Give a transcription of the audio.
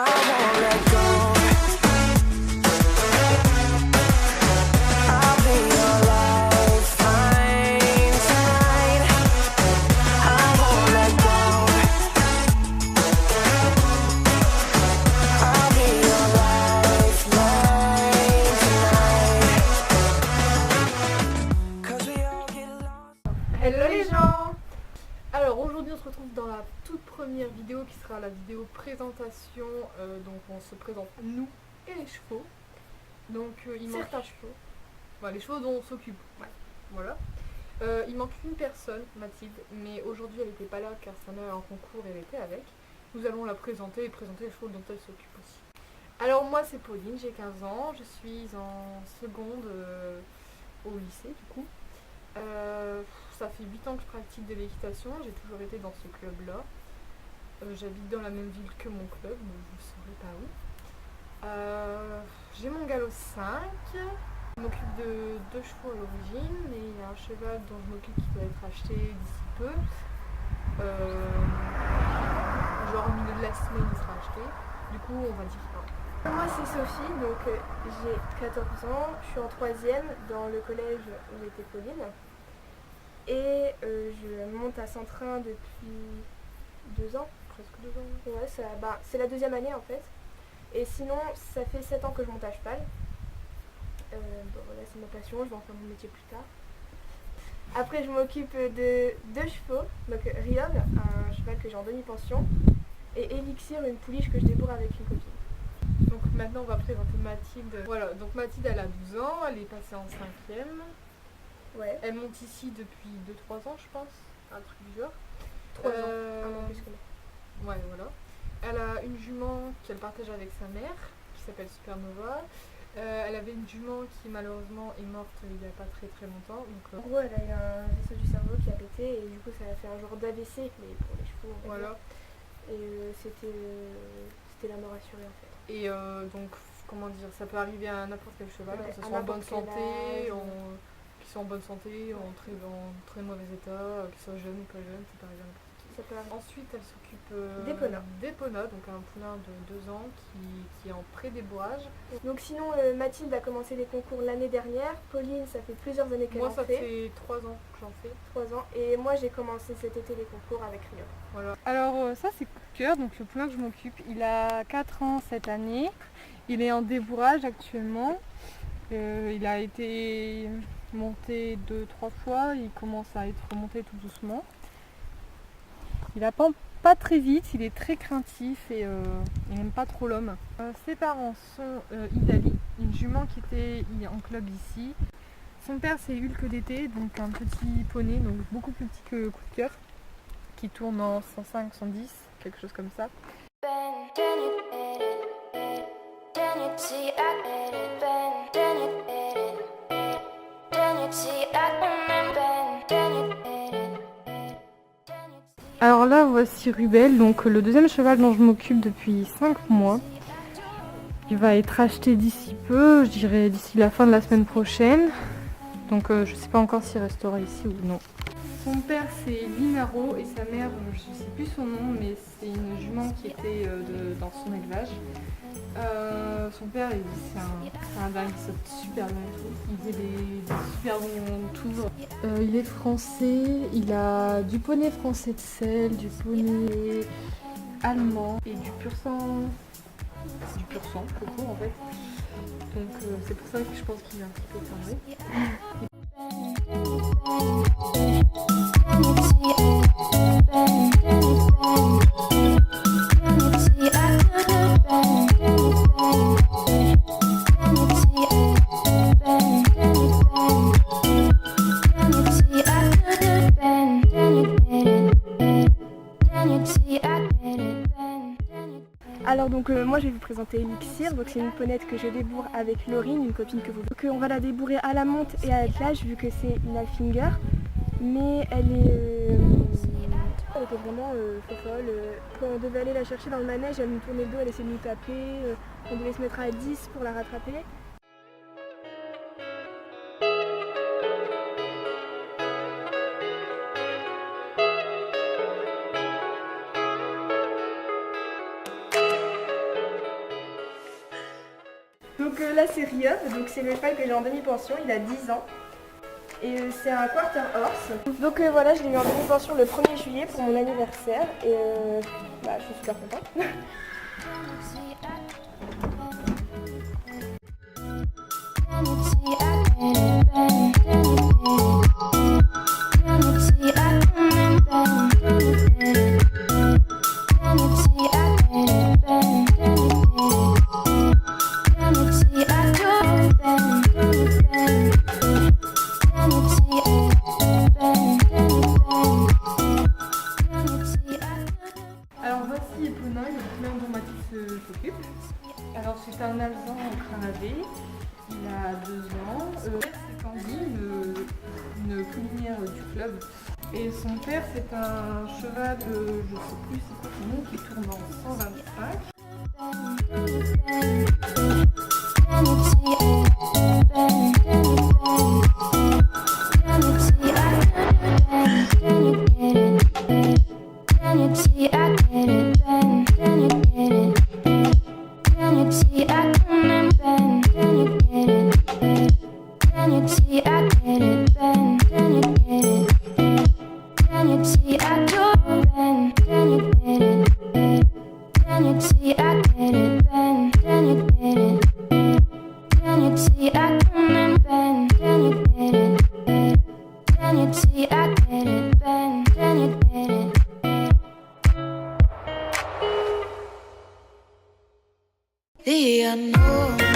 won't let go. I'll be your lifeline tonight. I won't let go. I'll be your lifeline tonight. 'Cause we all get lost. Hello les gens. Alors aujourd'hui on se retrouve dans la toute première vidéo qui sera la vidéo présentation, donc on se présente nous et les chevaux. Donc il manque Certains chevaux. Voilà, les chevaux dont on s'occupe. Ouais. Voilà. Il manque une personne, Mathilde, mais aujourd'hui elle n'était pas là car sa mère est en concours et elle était avec. Nous allons la présenter et présenter les chevaux dont elle s'occupe aussi. Alors moi c'est Pauline, j'ai 15 ans, je suis en seconde au lycée du coup. Ça fait 8 ans que je pratique de l'équitation, j'ai toujours été dans ce club-là. J'habite dans la même ville que mon club, mais je ne saurais pas où. J'ai mon galop 5, je m'occupe de 2 chevaux à l'origine, et il y a un cheval dont je m'occupe qui doit être acheté d'ici peu. Genre au milieu de la semaine il sera acheté, du coup on va dire pas. Moi c'est Sophie, donc j'ai 14 ans, je suis en 3e dans le collège où était Pauline. Et je monte à Saint-Train depuis 2 ans. Presque 2 ans. Ouais, c'est la 2e année en fait. Et sinon, ça fait 7 ans que je monte à cheval. Bon voilà, c'est ma passion, je vais en faire mon métier plus tard. Après, je m'occupe de 2 chevaux. Donc Riol, un cheval que j'ai en demi-pension. Et Elixir, une pouliche que je débourre avec une copine. Donc maintenant on va présenter Mathilde. Voilà, donc Mathilde elle a 12 ans, elle est passée en 5e. Ouais, Elle monte ici depuis 2-3 ans je pense, un truc du genre. 3 ans, un an plus que moi. Ouais voilà. Elle a une jument qu'elle partage avec sa mère, qui s'appelle Supernova. Elle avait une jument qui malheureusement est morte il n'y a pas très longtemps. Donc, En gros, elle a eu un vaisseau du cerveau qui a pété et du coup ça a fait un genre d'AVC, mais pour les chevaux. on va voilà. dire. Et c'était la mort assurée en fait. Et donc comment dire, ça peut arriver à n'importe quel cheval, Ouais, que ce à soit en bonne n'importe quel santé, âge. qui sont en bonne santé, en très mauvais état, qu'ils soient jeunes ou pas jeunes, c'est pas arrivé à n'importe qui. Ça peut arriver. Ensuite, elle s'occupe D'Epona. donc un poulain de 2 ans qui est en pré-débourrage. Donc sinon, Mathilde a commencé les concours l'année dernière. Pauline, ça fait plusieurs années qu'elle Moi, en ça fait. fait 3 ans que j'en fais. 3 ans. Et moi, j'ai commencé cet été les concours avec Rio. Voilà. Alors, ça, c'est Coup de cœur, donc le poulain que je m'occupe. Il a 4 ans cette année. Il est en débourrage actuellement. Il a été monté 2-3 fois. Il commence à être remonté tout doucement. Il apprend pas très vite, il est très craintif et il n'aime pas trop l'homme. Ses parents sont Idali, une jument qui était en club ici. Son père c'est Hulk d'été, donc un petit poney, donc beaucoup plus petit que Coup de cœur, qui tourne en 105, 110, quelque chose comme ça. Alors là voici Rubel, donc le deuxième cheval dont je m'occupe depuis 5 mois. Il va être acheté d'ici peu, je dirais d'ici la fin de la semaine prochaine. Donc je sais pas encore s'il restera ici ou non. Son père c'est Linaro et sa mère, je sais plus son nom, mais c'est une jument qui était dans son élevage. Son père c'est un dingue, il saute super bien et tout. Il faisait des super bons tours. Il est français, il a du poney français de sel, du poney allemand et du pur sang. C'est du pur sang, coco en fait. Donc c'est pour ça que je pense qu'il est un petit peu timbré. Alors donc moi je vais vous présenter Elixir, donc c'est une ponette que je débourre avec Laurine, une copine que vous... Donc on va la débourrer à la monte et à l'attelage vu que c'est une Alfinger, mais elle était vraiment folle. Quand on devait aller la chercher dans le manège, elle nous tournait le dos, elle essayait de nous taper, on devait se mettre à 10 pour la rattraper. Donc là c'est Riob, donc c'est le cheval que j'ai en demi-pension, il a 10 ans. Et c'est un quarter horse. Donc voilà, je l'ai eu en demi-pension le 1er juillet pour mon anniversaire. Et je suis super contente. Alors voici Epona, le poulain dont Mathis s'occupe. Alors c'est un alezan cravé, il a 2 ans. C'est Candy, une poulinière du club. Et son père c'est un cheval, je sais plus c'est quoi son nom, qui tourne en 125. The unknown.